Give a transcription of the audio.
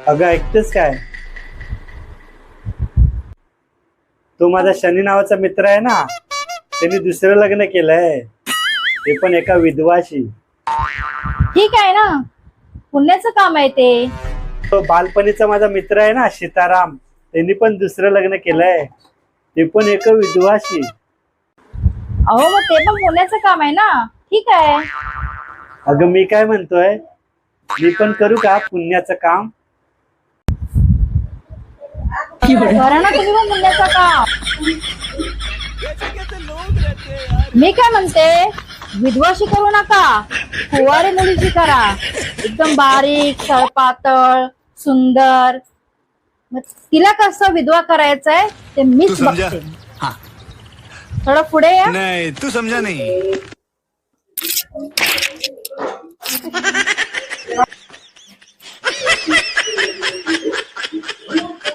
अगं ऐकतेस काय? तो माझा शनी नावाचा मित्र आहे ना, त्यांनी दुसरं लग्न केलंय, ते पण एका विधवाशी. ठीक आहे ना, पुण्याचं काम आहे ते. तो बालपणीचा माझा मित्र आहे ना सीताराम, त्यांनी पण दुसरं लग्न केलंय, ते पण एका विधवाशी. अहो मग ते पण पुण्याचं काम आहे ना, ठीक आहे. अगं मी काय म्हणतोय, मी पण करू का पुण्याचं काम? करा ना तुम्ही पण पुण्याचं काम. मी काय म्हणते, विधवाशी करू नका, कुवारी मुलीची करा. एकदम बारीक सळपातळ सुंदर. मग तिला कसं विधवा करायचंय ते मीच बघते. थोडं पुढे या. नहीं तू समझा नहीं.